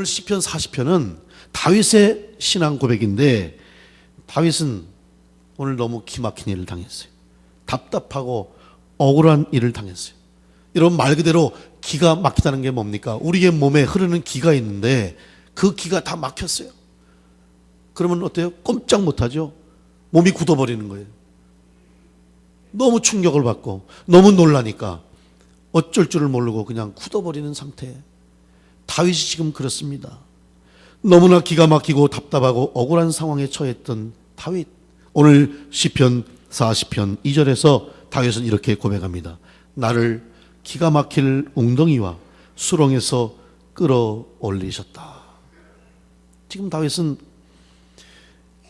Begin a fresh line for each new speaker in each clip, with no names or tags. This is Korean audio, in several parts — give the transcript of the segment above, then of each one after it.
오늘 시편 40편은 다윗의 신앙 고백인데, 다윗은 오늘 너무 기막힌 일을 당했어요. 답답하고 억울한 일을 당했어요. 여러분, 말 그대로 기가 막히다는 게 뭡니까? 우리의 몸에 흐르는 기가 있는데 그 기가 다 막혔어요. 그러면 어때요? 꼼짝 못하죠. 몸이 굳어버리는 거예요. 너무 충격을 받고 너무 놀라니까 어쩔 줄을 모르고 그냥 굳어버리는 상태. 다윗이 지금 그렇습니다. 너무나 기가 막히고 답답하고 억울한 상황에 처했던 다윗. 오늘 시편 40편 2절에서 다윗은 이렇게 고백합니다. 나를 기가 막힐 웅덩이와 수렁에서 끌어올리셨다. 지금 다윗은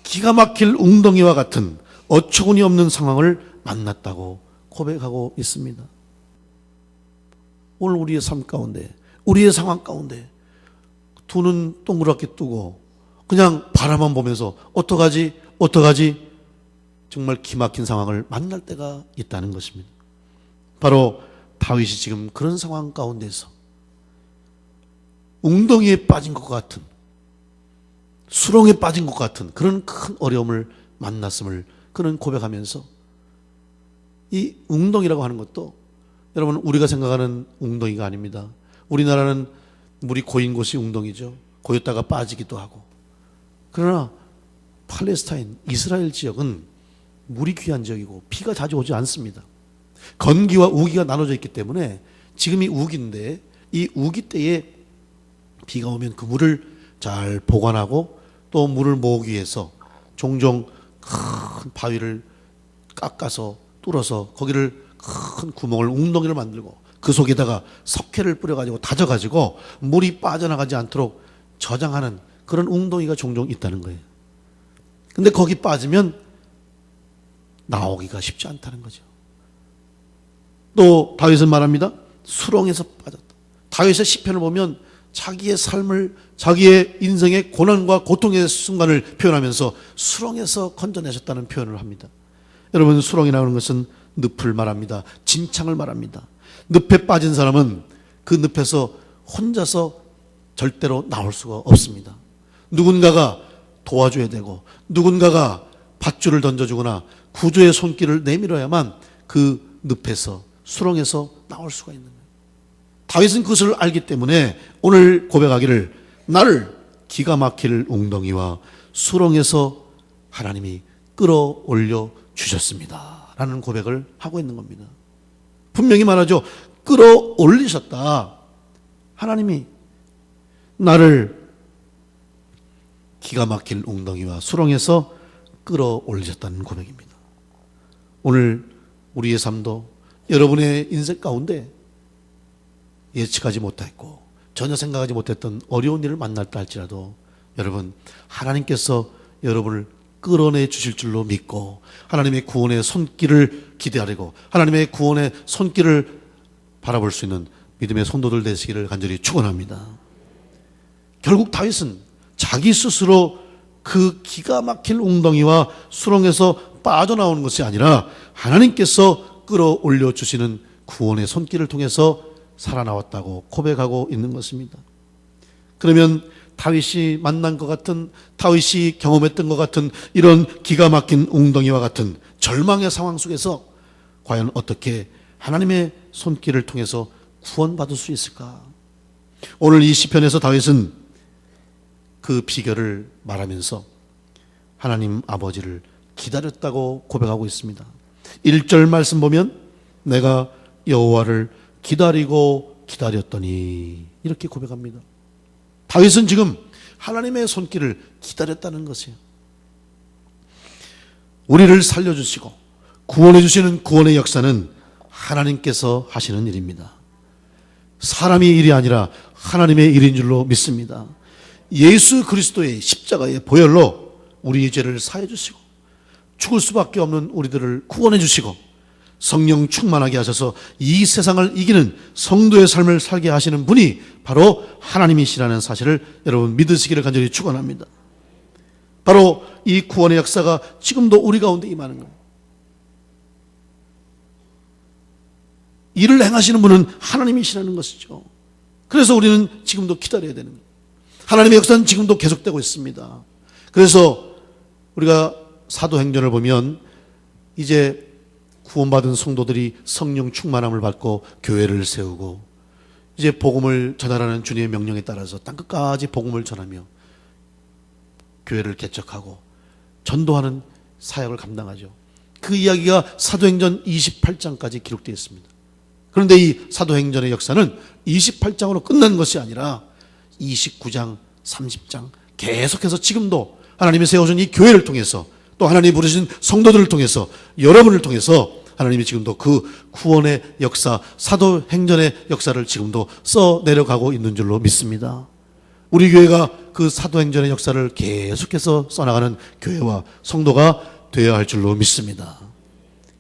기가 막힐 웅덩이와 같은 어처구니 없는 상황을 만났다고 고백하고 있습니다. 오늘 우리의 삶 가운데, 우리의 상황 가운데 두 눈 동그랗게 뜨고 그냥 바라만 보면서 어떡하지 정말 기막힌 상황을 만날 때가 있다는 것입니다. 바로 다윗이 지금 그런 상황 가운데서 웅덩이에 빠진 것 같은, 수렁에 빠진 것 같은 그런 큰 어려움을 만났음을 그는 고백하면서, 이 웅덩이라고 하는 것도 여러분 우리가 생각하는 웅덩이가 아닙니다. 우리나라는 물이 고인 곳이 웅덩이죠. 고였다가 빠지기도 하고. 그러나 팔레스타인, 이스라엘 지역은 물이 귀한 지역이고 비가 자주 오지 않습니다. 건기와 우기가 나눠져 있기 때문에 지금이 우기인데, 이 우기 때에 비가 오면 그 물을 잘 보관하고 또 물을 모으기 위해서 종종 큰 바위를 깎아서 뚫어서 거기를 큰 구멍을, 웅덩이를 만들고 그 속에다가 석회를 뿌려가지고 다져가지고 물이 빠져나가지 않도록 저장하는 그런 웅덩이가 종종 있다는 거예요. 근데 거기 빠지면 나오기가 쉽지 않다는 거죠. 또 다윗은 말합니다. 수렁에서 빠졌다. 다윗의 시편을 보면 자기의 삶을, 자기의 인생의 고난과 고통의 순간을 표현하면서 수렁에서 건져내셨다는 표현을 합니다. 여러분, 수렁이라고 하는 것은 늪을 말합니다. 진창을 말합니다. 늪에 빠진 사람은 그 늪에서 혼자서 절대로 나올 수가 없습니다. 누군가가 도와줘야 되고 누군가가 밧줄을 던져주거나 구조의 손길을 내밀어야만 그 늪에서, 수렁에서 나올 수가 있는 거예요. 다윗은 그것을 알기 때문에 오늘 고백하기를, 나를 기가 막힐 웅덩이와 수렁에서 하나님이 끌어올려 주셨습니다 라는 고백을 하고 있는 겁니다. 분명히 말하죠. 끌어올리셨다. 하나님이 나를 기가 막힐 웅덩이와 수렁에서 끌어올리셨다는 고백입니다. 오늘 우리의 삶도 여러분의 인생 가운데 예측하지 못했고 전혀 생각하지 못했던 어려운 일을 만날다 할지라도 여러분, 하나님께서 여러분을 끌어내 주실 줄로 믿고 하나님의 구원의 손길을 기대하려고 하나님의 구원의 손길을 바라볼 수 있는 믿음의 성도들 되시기를 간절히 축원합니다. 결국 다윗은 자기 스스로 그 기가 막힐 웅덩이와 수렁에서 빠져나오는 것이 아니라 하나님께서 끌어올려 주시는 구원의 손길을 통해서 살아나왔다고 고백하고 있는 것입니다. 그러면 다윗이 만난 것 같은, 다윗이 경험했던 것 같은 이런 기가 막힌 웅덩이와 같은 절망의 상황 속에서 과연 어떻게 하나님의 손길을 통해서 구원받을 수 있을까? 오늘 이 시편에서 다윗은 그 비결을 말하면서 하나님 아버지를 기다렸다고 고백하고 있습니다. 1절 말씀 보면 내가 여호와를 기다리고 기다렸더니 이렇게 고백합니다. 다윗은 지금 하나님의 손길을 기다렸다는 것이에요. 우리를 살려주시고 구원해 주시는 구원의 역사는 하나님께서 하시는 일입니다. 사람의 일이 아니라 하나님의 일인 줄로 믿습니다. 예수 그리스도의 십자가의 보혈로 우리의 죄를 사해 주시고 죽을 수밖에 없는 우리들을 구원해 주시고 성령 충만하게 하셔서 이 세상을 이기는 성도의 삶을 살게 하시는 분이 바로 하나님이시라는 사실을 여러분 믿으시기를 간절히 축원합니다. 바로 이 구원의 역사가 지금도 우리 가운데 임하는 겁니다. 이를 행하시는 분은 하나님이시라는 것이죠. 그래서 우리는 지금도 기다려야 되는 거예요. 하나님의 역사는 지금도 계속되고 있습니다. 그래서 우리가 사도행전을 보면 이제 구원받은 성도들이 성령 충만함을 받고 교회를 세우고 이제 복음을 전하라는 주님의 명령에 따라서 땅끝까지 복음을 전하며 교회를 개척하고 전도하는 사역을 감당하죠. 그 이야기가 사도행전 28장까지 기록되어 있습니다. 그런데 이 사도행전의 역사는 28장으로 끝난 것이 아니라 29장, 30장 계속해서 지금도 하나님이 세워준 이 교회를 통해서 또 하나님이 부르신 성도들을 통해서 여러분을 통해서 하나님이 지금도 그 구원의 역사, 사도행전의 역사를 지금도 써내려가고 있는 줄로 믿습니다. 우리 교회가 그 사도행전의 역사를 계속해서 써나가는 교회와 성도가 되어야 할 줄로 믿습니다.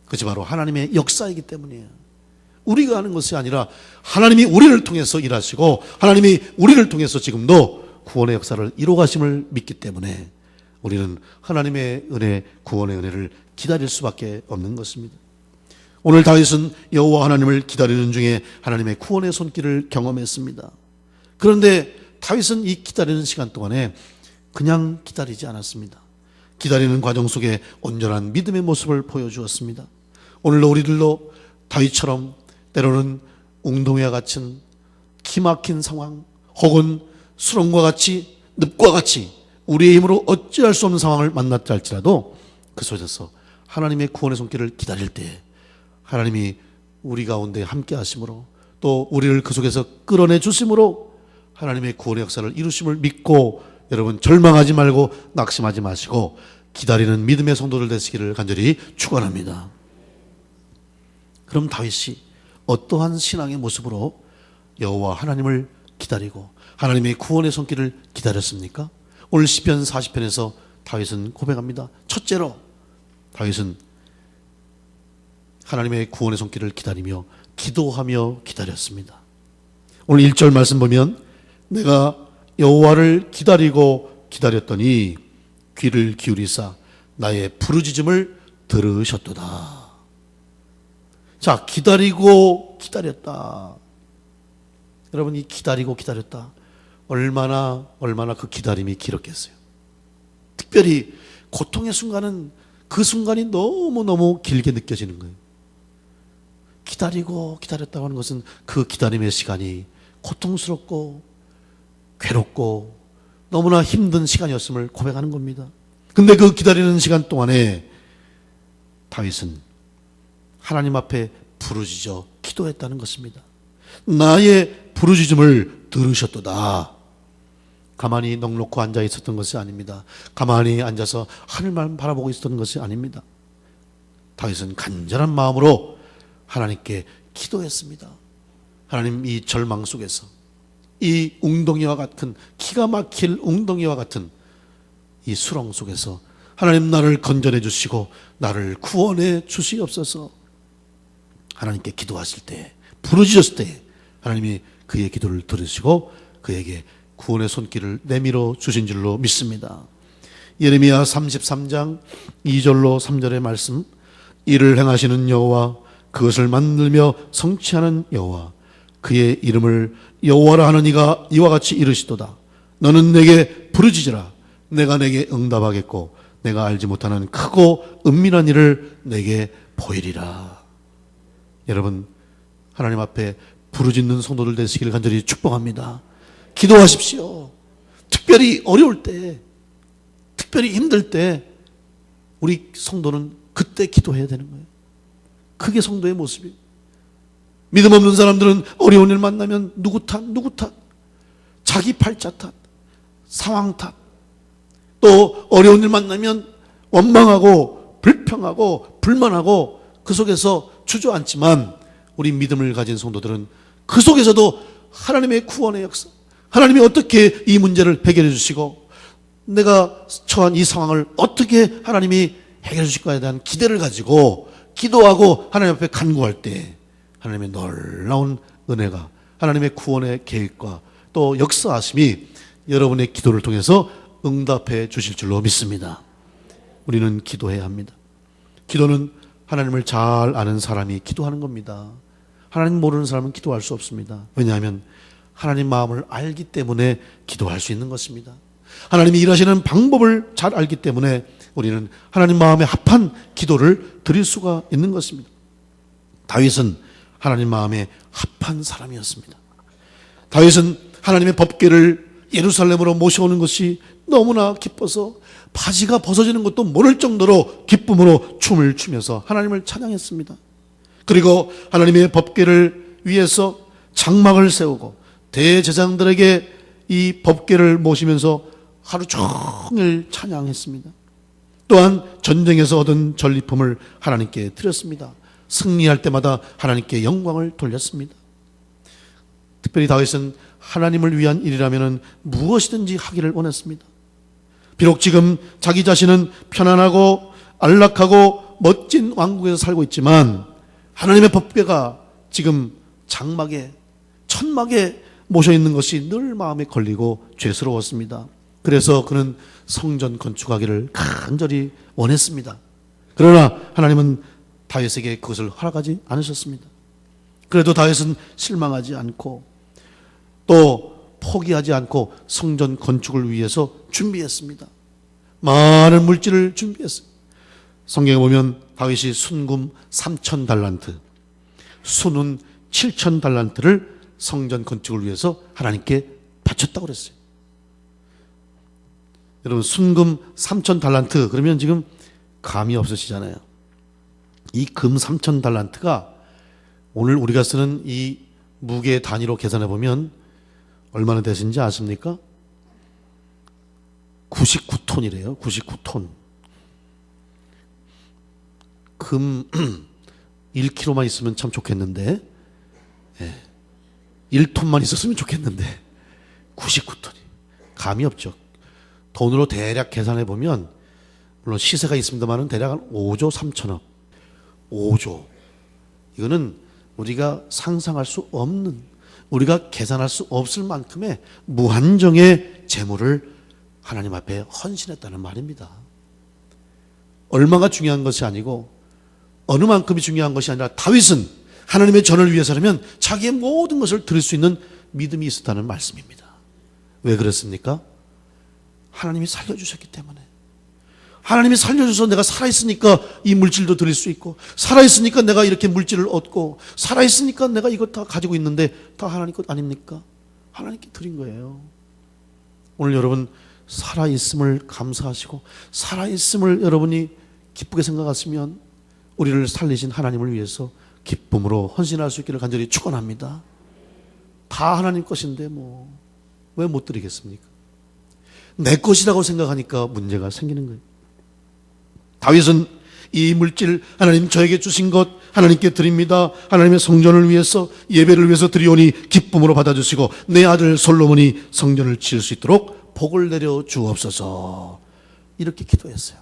그것이 바로 하나님의 역사이기 때문이에요. 우리가 하는 것이 아니라 하나님이 우리를 통해서 일하시고 하나님이 우리를 통해서 지금도 구원의 역사를 이루어가심을 믿기 때문에 우리는 하나님의 은혜, 구원의 은혜를 기다릴 수밖에 없는 것입니다. 오늘 다윗은 여호와 하나님을 기다리는 중에 하나님의 구원의 손길을 경험했습니다. 그런데 다윗은 이 기다리는 시간 동안에 그냥 기다리지 않았습니다. 기다리는 과정 속에 온전한 믿음의 모습을 보여주었습니다. 오늘도 우리들도 다윗처럼 때로는 웅덩이와 같은 기막힌 상황 혹은 수렁과 같이 늪과 같이 우리의 힘으로 어찌할 수 없는 상황을 만났다 할지라도 그 속에서 하나님의 구원의 손길을 기다릴 때 하나님이 우리 가운데 함께 하심으로 또 우리를 그 속에서 끌어내 주심으로 하나님의 구원의 역사를 이루심을 믿고 여러분 절망하지 말고 낙심하지 마시고 기다리는 믿음의 성도들 되시기를 간절히 축원합니다. 그럼 다윗이 어떠한 신앙의 모습으로 여호와 하나님을 기다리고 하나님의 구원의 손길을 기다렸습니까? 오늘 시편 40편에서 다윗은 고백합니다. 첫째로 다윗은 하나님의 구원의 손길을 기다리며 기도하며 기다렸습니다. 오늘 1절 말씀 보면 내가 여호와를 기다리고 기다렸더니 귀를 기울이사 나의 부르짖음을 들으셨도다. 자, 기다리고 기다렸다. 여러분, 이 기다리고 기다렸다. 얼마나 그 기다림이 길었겠어요. 특별히 고통의 순간은 그 순간이 너무너무 길게 느껴지는 거예요. 기다리고 기다렸다고 하는 것은 그 기다림의 시간이 고통스럽고 괴롭고 너무나 힘든 시간이었음을 고백하는 겁니다. 근데 그 기다리는 시간 동안에 다윗은 하나님 앞에 부르짖어 기도했다는 것입니다. 나의 부르짖음을 들으셨도다. 가만히 넋놓고 앉아 있었던 것이 아닙니다. 가만히 앉아서 하늘만 바라보고 있었던 것이 아닙니다. 다윗은 간절한 마음으로 하나님께 기도했습니다. 하나님, 이 절망 속에서 이 웅덩이와 같은 기가 막힐 웅덩이와 같은 이 수렁 속에서 하나님 나를 건져내 주시고 나를 구원해 주시옵소서. 하나님께 기도하실 때, 부르짖었을 때 하나님이 그의 기도를 들으시고 그에게 구원의 손길을 내밀어 주신 줄로 믿습니다. 예레미야 33장 2절로 3절의 말씀, 이를 행하시는 여호와, 그것을 만들며 성취하는 여호와, 그의 이름을 여호와라 하는 이가 이와 같이 이르시도다. 너는 내게 부르짖으라. 내가 내게 응답하겠고 내가 알지 못하는 크고 은밀한 일을 내게 보이리라. 여러분, 하나님 앞에 부르짖는 성도들 되시기를 간절히 축복합니다. 기도하십시오. 특별히 어려울 때, 특별히 힘들 때 우리 성도는 그때 기도해야 되는 거예요. 그게 성도의 모습이에요. 믿음 없는 사람들은 어려운 일 만나면 누구 탓, 자기 팔자 탓, 상황 탓, 또 어려운 일 만나면 원망하고 불평하고 불만하고 그 속에서 주저앉지만 우리 믿음을 가진 성도들은 그 속에서도 하나님의 구원의 역사, 하나님이 어떻게 이 문제를 해결해 주시고 내가 처한 이 상황을 어떻게 하나님이 해결해 주실 거에 대한 기대를 가지고 기도하고 하나님 앞에 간구할 때 하나님의 놀라운 은혜가, 하나님의 구원의 계획과 또 역사하심이 여러분의 기도를 통해서 응답해 주실 줄로 믿습니다. 우리는 기도해야 합니다. 기도는 하나님을 잘 아는 사람이 기도하는 겁니다. 하나님 모르는 사람은 기도할 수 없습니다. 왜냐하면 하나님 마음을 알기 때문에 기도할 수 있는 것입니다. 하나님이 일하시는 방법을 잘 알기 때문에 우리는 하나님 마음에 합한 기도를 드릴 수가 있는 것입니다. 다윗은 하나님 마음에 합한 사람이었습니다. 다윗은 하나님의 법궤를 예루살렘으로 모셔오는 것이 너무나 기뻐서 바지가 벗어지는 것도 모를 정도로 기쁨으로 춤을 추면서 하나님을 찬양했습니다. 그리고 하나님의 법궤를 위해서 장막을 세우고 대제사장들에게 이 법궤를 모시면서 하루 종일 찬양했습니다. 또한 전쟁에서 얻은 전리품을 하나님께 드렸습니다. 승리할 때마다 하나님께 영광을 돌렸습니다. 특별히 다윗은 하나님을 위한 일이라면 무엇이든지 하기를 원했습니다. 비록 지금 자기 자신은 편안하고 안락하고 멋진 왕국에서 살고 있지만 하나님의 법궤가 지금 장막에 천막에 모셔 있는 것이 늘 마음에 걸리고 죄스러웠습니다. 그래서 그는 성전 건축하기를 간절히 원했습니다. 그러나 하나님은 다윗에게 그것을 허락하지 않으셨습니다. 그래도 다윗은 실망하지 않고 또 포기하지 않고 성전 건축을 위해서 준비했습니다. 많은 물질을 준비했어요. 성경에 보면 다윗이 순금 3,000달란트, 순은 7,000달란트를 성전 건축을 위해서 하나님께 바쳤다고 그랬어요. 여러분, 순금 3,000달란트 그러면 지금 감이 없으시잖아요. 이 금 3,000달란트가 오늘 우리가 쓰는 이 무게 단위로 계산해 보면 얼마나 되신지 아십니까? 99톤이래요. 99톤. 금 1kg만 있으면 참 좋겠는데, 1톤만 있었으면 좋겠는데 99톤이 감이 없죠. 돈으로 대략 계산해 보면 물론 시세가 있습니다만은 대략 한 5조 3천억. 5조. 이거는 우리가 상상할 수 없는, 우리가 계산할 수 없을 만큼의 무한정의 재물을 하나님 앞에 헌신했다는 말입니다. 얼마가 중요한 것이 아니고 어느 만큼이 중요한 것이 아니라 다윗은 하나님의 전을 위해서라면 자기의 모든 것을 드릴 수 있는 믿음이 있었다는 말씀입니다. 왜 그렇습니까? 하나님이 살려주셨기 때문에. 하나님이 살려줘서 내가 살아있으니까 이 물질도 드릴 수 있고, 살아있으니까 내가 이렇게 물질을 얻고, 살아있으니까 내가 이것 다 가지고 있는데 다 하나님 것 아닙니까? 하나님께 드린 거예요. 오늘 여러분 살아있음을 감사하시고 살아있음을 여러분이 기쁘게 생각하시면 우리를 살리신 하나님을 위해서 기쁨으로 헌신할 수 있기를 간절히 축원합니다. 다 하나님 것인데 뭐 왜 못 드리겠습니까? 내 것이라고 생각하니까 문제가 생기는 거예요. 다윗은 이 물질 하나님 저에게 주신 것 하나님께 드립니다. 하나님의 성전을 위해서 예배를 위해서 드리오니 기쁨으로 받아주시고 내 아들 솔로몬이 성전을 지을 수 있도록 복을 내려 주옵소서. 이렇게 기도했어요.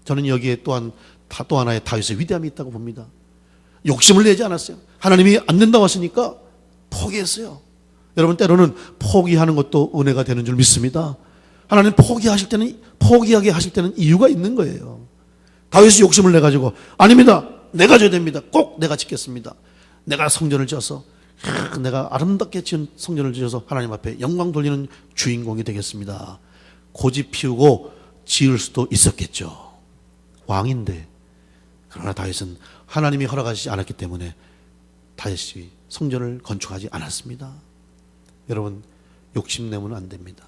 저는 여기에 또한 또 하나의 다윗의 위대함이 있다고 봅니다. 욕심을 내지 않았어요. 하나님이 안 된다고 하시니까 포기했어요. 여러분 때로는 포기하는 것도 은혜가 되는 줄 믿습니다. 하나님 포기하게 하실 때는 이유가 있는 거예요. 다윗이 욕심을 내가지고 아닙니다. 내가 져야 됩니다. 꼭 내가 짓겠습니다. 내가 성전을 지어서 내가 아름답게 지은 성전을 지어서 하나님 앞에 영광 돌리는 주인공이 되겠습니다. 고집 피우고 지을 수도 있었겠죠. 왕인데. 그러나 다윗은 하나님이 허락하시지 않았기 때문에 다윗이 성전을 건축하지 않았습니다. 여러분 욕심내면 안 됩니다.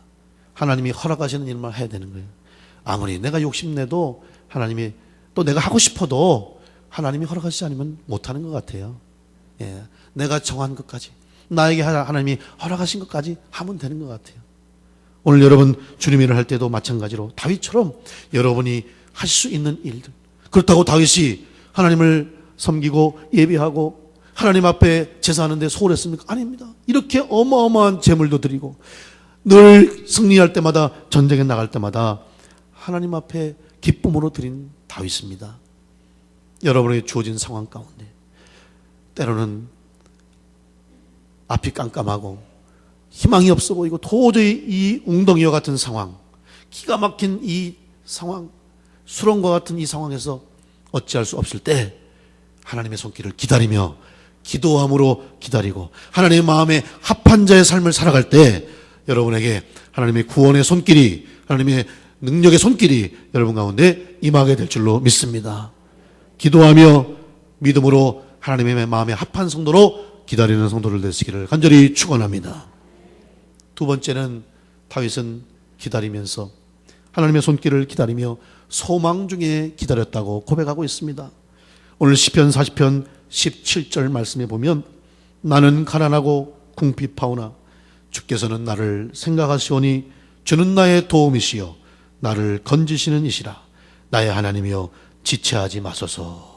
하나님이 허락하시는 일만 해야 되는 거예요. 아무리 내가 욕심내도 하나님이 또 내가 하고 싶어도 하나님이 허락하시지 않으면 못하는 것 같아요. 예, 내가 정한 것까지 나에게 하나님이 허락하신 것까지 하면 되는 것 같아요. 오늘 여러분 주님 일을 할 때도 마찬가지로 다윗처럼 여러분이 하실 수 있는 일들, 그렇다고 다윗이 하나님을 섬기고 예배하고 하나님 앞에 제사하는데 소홀했습니까? 아닙니다. 이렇게 어마어마한 재물도 드리고 늘 승리할 때마다 전쟁에 나갈 때마다 하나님 앞에 기쁨으로 드린 다윗입니다. 여러분에게 주어진 상황 가운데 때로는 앞이 깜깜하고 희망이 없어 보이고 도저히 이 웅덩이와 같은 상황, 기가 막힌 이 상황, 수렁과 같은 이 상황에서 어찌할 수 없을 때 하나님의 손길을 기다리며 기도함으로 기다리고 하나님의 마음에 합한 자의 삶을 살아갈 때 여러분에게 하나님의 구원의 손길이, 하나님의 능력의 손길이 여러분 가운데 임하게 될 줄로 믿습니다. 기도하며 믿음으로 하나님의 마음에 합한 성도로 기다리는 성도를 되시기를 간절히 축원합니다. 두 번째는 다윗은 기다리면서 하나님의 손길을 기다리며 소망 중에 기다렸다고 고백하고 있습니다. 오늘 시편 40편 17절 말씀에 보면 나는 가난하고 궁핍하오나 주께서는 나를 생각하시오니 주는 나의 도움이시여 나를 건지시는 이시라 나의 하나님이여 지체하지 마소서.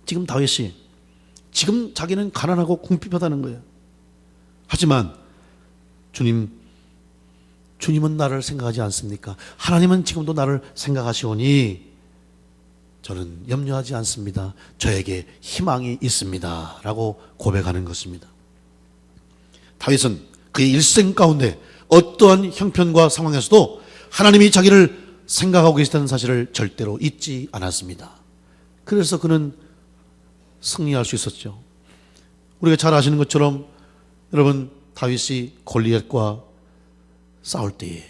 지금 다윗이 지금 자기는 가난하고 궁핍하다는 거예요. 하지만 주님은 나를 생각하지 않습니까? 하나님은 지금도 나를 생각하시오니 저는 염려하지 않습니다. 저에게 희망이 있습니다. 라고 고백하는 것입니다. 다윗은 그의 일생 가운데 어떠한 형편과 상황에서도 하나님이 자기를 생각하고 계시다는 사실을 절대로 잊지 않았습니다. 그래서 그는 승리할 수 있었죠. 우리가 잘 아시는 것처럼 여러분 다윗이 골리앗과 싸울 때에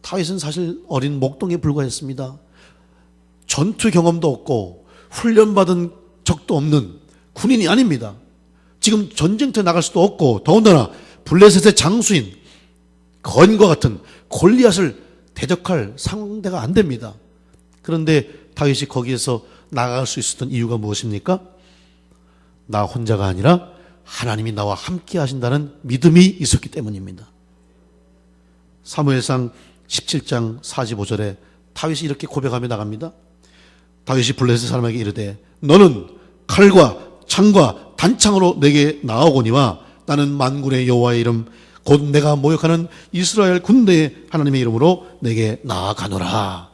다윗은 사실 어린 목동에 불과했습니다. 전투 경험도 없고 훈련받은 적도 없는 군인이 아닙니다. 지금 전쟁터에 나갈 수도 없고 더군다나 블레셋의 장수인 건과 같은 골리앗을 대적할 상대가 안 됩니다. 그런데 다윗이 거기에서 나갈 수 있었던 이유가 무엇입니까? 나 혼자가 아니라 하나님이 나와 함께 하신다는 믿음이 있었기 때문입니다. 사무엘상 17장 45절에 다윗이 이렇게 고백하며 나갑니다. 다윗이 블레셋 사람에게 이르되 너는 칼과 창과 단창으로 내게 나아오거니와 나는 만군의 여호와의 이름 곧 내가 모욕하는 이스라엘 군대의 하나님의 이름으로 내게 나아가노라.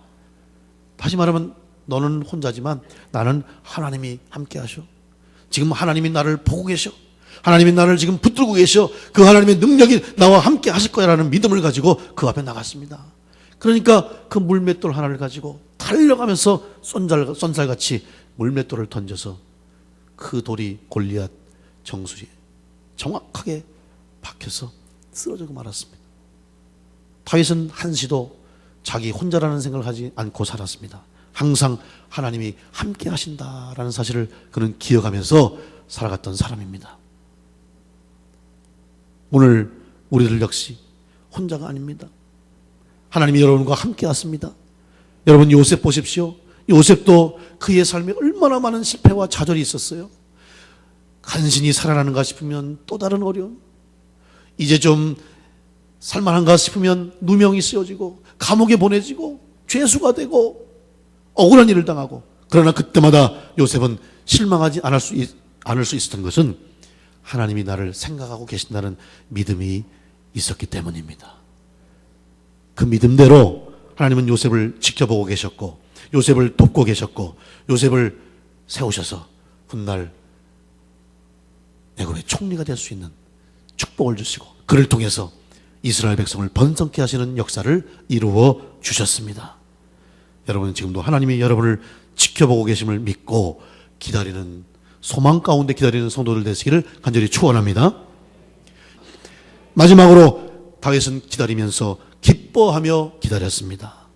다시 말하면 너는 혼자지만 나는 하나님이 함께 하셔. 지금 하나님이 나를 보고 계셔. 하나님이 나를 지금 붙들고 계셔. 그 하나님의 능력이 나와 함께 하실 거야라는 믿음을 가지고 그 앞에 나갔습니다. 그러니까 그 물맷돌 하나를 가지고 달려가면서 쏜살같이 물맷돌을 던져서 그 돌이 골리앗 정수리에 정확하게 박혀서 쓰러지고 말았습니다. 다윗은 한시도 자기 혼자라는 생각을 하지 않고 살았습니다. 항상 하나님이 함께 하신다라는 사실을 그는 기억하면서 살아갔던 사람입니다. 오늘 우리들 역시 혼자가 아닙니다. 하나님이 여러분과 함께 하십니다. 여러분 요셉 보십시오. 요셉도 그의 삶에 얼마나 많은 실패와 좌절이 있었어요. 간신히 살아나는가 싶으면 또 다른 어려움, 이제 좀 살만한가 싶으면 누명이 쓰여지고 감옥에 보내지고 죄수가 되고 억울한 일을 당하고, 그러나 그때마다 요셉은 실망하지 않을 수 있었던 것은 하나님이 나를 생각하고 계신다는 믿음이 있었기 때문입니다. 그 믿음대로 하나님은 요셉을 지켜보고 계셨고 요셉을 돕고 계셨고 요셉을 세우셔서 훗날 애굽의 총리가 될 수 있는 축복을 주시고 그를 통해서 이스라엘 백성을 번성케 하시는 역사를 이루어 주셨습니다. 여러분은 지금도 하나님이 여러분을 지켜보고 계심을 믿고 기다리는, 소망 가운데 기다리는 성도들 되시기를 간절히 축원합니다. 마지막으로 다윗은 기다리면서 기뻐하며 기다렸습니다.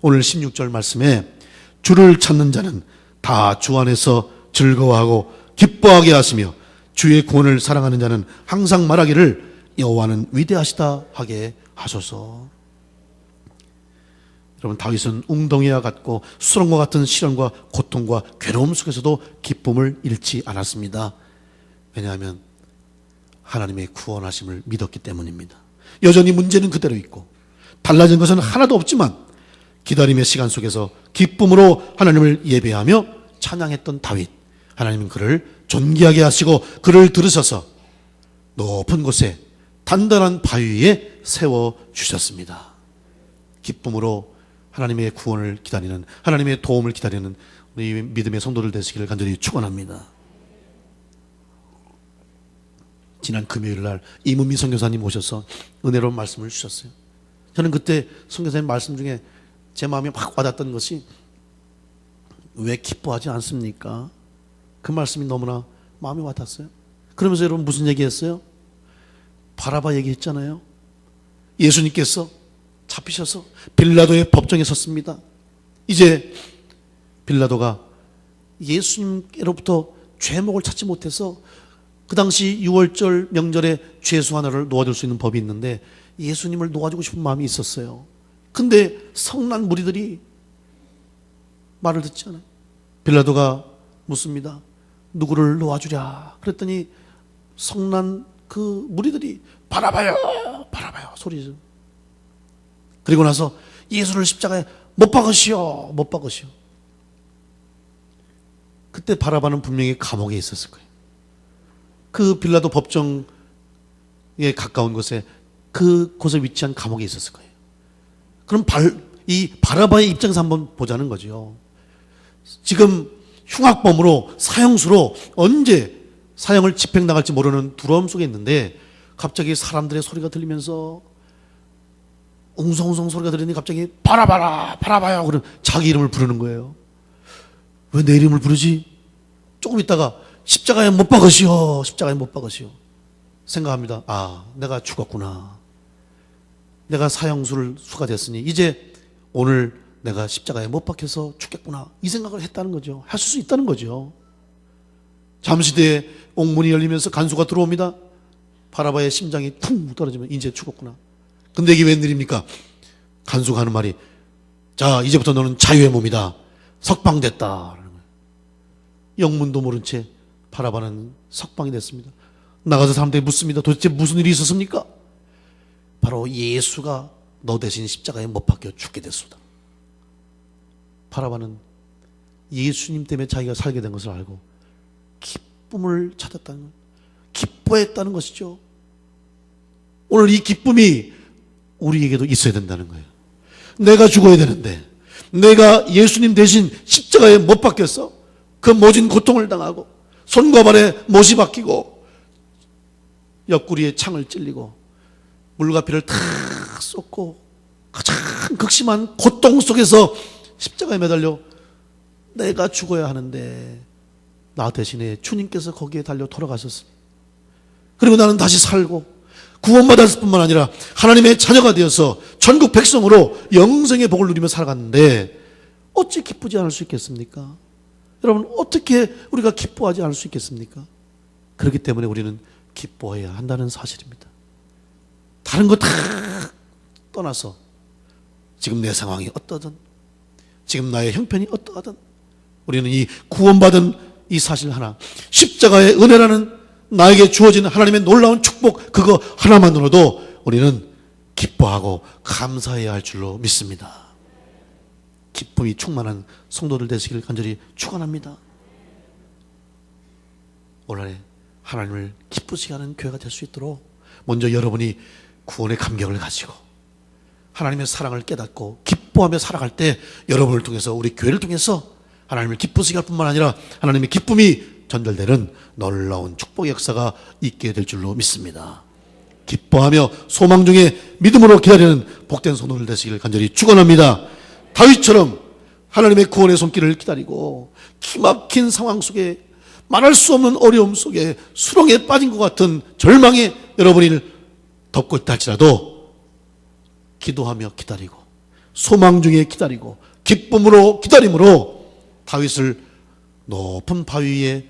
오늘 16절 말씀에 주를 찾는 자는 다 주 안에서 즐거워하고 기뻐하게 하시며 주의 구원을 사랑하는 자는 항상 말하기를 여호와는 위대하시다 하게 하소서. 여러분 다윗은 웅덩이와 같고 수렁과 같은 시련과 고통과 괴로움 속에서도 기쁨을 잃지 않았습니다. 왜냐하면 하나님의 구원하심을 믿었기 때문입니다. 여전히 문제는 그대로 있고 달라진 것은 하나도 없지만 기다림의 시간 속에서 기쁨으로 하나님을 예배하며 찬양했던 다윗, 하나님은 그를 존귀하게 하시고 그를 들으셔서 높은 곳에 단단한 바위 위에 세워주셨습니다. 기쁨으로 하나님의 구원을 기다리는, 하나님의 도움을 기다리는 우리 믿음의 성도들 되시기를 간절히 축원합니다. 지난 금요일 날 이문미 선교사님 오셔서 은혜로운 말씀을 주셨어요. 저는 그때 선교사님 말씀 중에 제 마음에 확 와닿았던 것이 왜 기뻐하지 않습니까? 그 말씀이 너무나 마음에 와닿았어요. 그러면서 여러분 무슨 얘기했어요? 바라바 얘기했잖아요. 예수님께서 잡히셔서 빌라도의 법정에 섰습니다. 이제 빌라도가 예수님께로부터 죄목을 찾지 못해서 그 당시 6월절 명절에 죄수 하나를 놓아줄 수 있는 법이 있는데 예수님을 놓아주고 싶은 마음이 있었어요. 근데 성난 무리들이 말을 듣지 않아요. 빌라도가 묻습니다. 누구를 놓아주랴? 그랬더니 성난 그 무리들이 바라바요, 바라바요 소리죠. 그리고 나서 예수를 십자가에 못 박으시오, 못 박으시오. 그때 바라바는 분명히 감옥에 있었을 거예요. 그 빌라도 법정에 가까운 곳에 그곳에 위치한 감옥에 있었을 거예요. 그럼 이 바라바의 입장에서 한번 보자는 거죠. 지금 흉악범으로 사형수로 언제 사형을 집행당할지 모르는 두려움 속에 있는데 갑자기 사람들의 소리가 들리면서 웅성웅성 소리가 들리니 갑자기 바라바라 바라바요 그런 자기 이름을 부르는 거예요. 왜 내 이름을 부르지? 조금 있다가 십자가에 못 박으시오, 십자가에 못 박으시오. 생각합니다. 아, 내가 죽었구나. 내가 사형수가 됐으니 이제 오늘 내가 십자가에 못 박혀서 죽겠구나. 이 생각을 했다는 거죠. 할 수 있다는 거죠. 잠시 뒤에 옥문이 열리면서 간수가 들어옵니다. 바라바의 심장이 퉁 떨어지면 이제 죽었구나. 근데 이게 웬일입니까? 간수가 하는 말이 자, 이제부터 너는 자유의 몸이다. 석방됐다. 영문도 모른 채 바라바는 석방이 됐습니다. 나가서 사람들이 묻습니다. 도대체 무슨 일이 있었습니까? 바로 예수가 너 대신 십자가에 못 박혀 죽게 됐습니다. 바라바는 예수님 때문에 자기가 살게 된 것을 알고 기쁨을 찾았다는 것, 기뻐했다는 것이죠. 오늘 이 기쁨이 우리에게도 있어야 된다는 거예요. 내가 죽어야 되는데 내가 예수님 대신 십자가에 못 박혔어. 그 모진 고통을 당하고 손과 발에 못이 박히고 옆구리에 창을 찔리고 물과 피를 탁 쏟고 가장 극심한 고통 속에서 십자가에 매달려 내가 죽어야 하는데 나 대신에 주님께서 거기에 달려 돌아가셨습니다. 그리고 나는 다시 살고 구원받았을 뿐만 아니라 하나님의 자녀가 되어서 전국 백성으로 영생의 복을 누리며 살아갔는데 어찌 기쁘지 않을 수 있겠습니까? 여러분 어떻게 우리가 기뻐하지 않을 수 있겠습니까? 그렇기 때문에 우리는 기뻐해야 한다는 사실입니다. 다른 거 다 떠나서 지금 내 상황이 어떠든 지금 나의 형편이 어떠하든 우리는 이 구원받은 이 사실 하나, 십자가의 은혜라는 나에게 주어진 하나님의 놀라운 축복 그거 하나만으로도 우리는 기뻐하고 감사해야 할 줄로 믿습니다. 기쁨이 충만한 성도들 되시기를 간절히 축원합니다. 오늘의 하나님을 기쁘시게 하는 교회가 될 수 있도록 먼저 여러분이 구원의 감격을 가지고 하나님의 사랑을 깨닫고 기뻐하며 살아갈 때 여러분을 통해서 우리 교회를 통해서 하나님을 기쁘시게 할 뿐만 아니라 하나님의 기쁨이 전달되는 놀라운 축복의 역사가 있게 될 줄로 믿습니다. 기뻐하며 소망 중에 믿음으로 기다리는 복된 성도들 되시기를 간절히 축원합니다. 다윗처럼 하나님의 구원의 손길을 기다리고 기막힌 상황 속에 말할 수 없는 어려움 속에 수렁에 빠진 것 같은 절망에 여러분이 덮고 있다 할지라도 기도하며 기다리고 소망 중에 기다리고 기쁨으로 기다림으로 다윗을 높은 바위 위에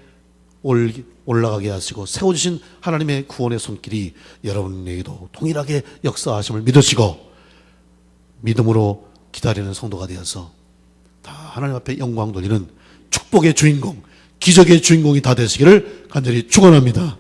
올라가게 하시고 세워주신 하나님의 구원의 손길이 여러분에게도 동일하게 역사하심을 믿으시고 믿음으로 기다리는 성도가 되어서 다 하나님 앞에 영광 돌리는 축복의 주인공, 기적의 주인공이 다 되시기를 간절히 축원합니다.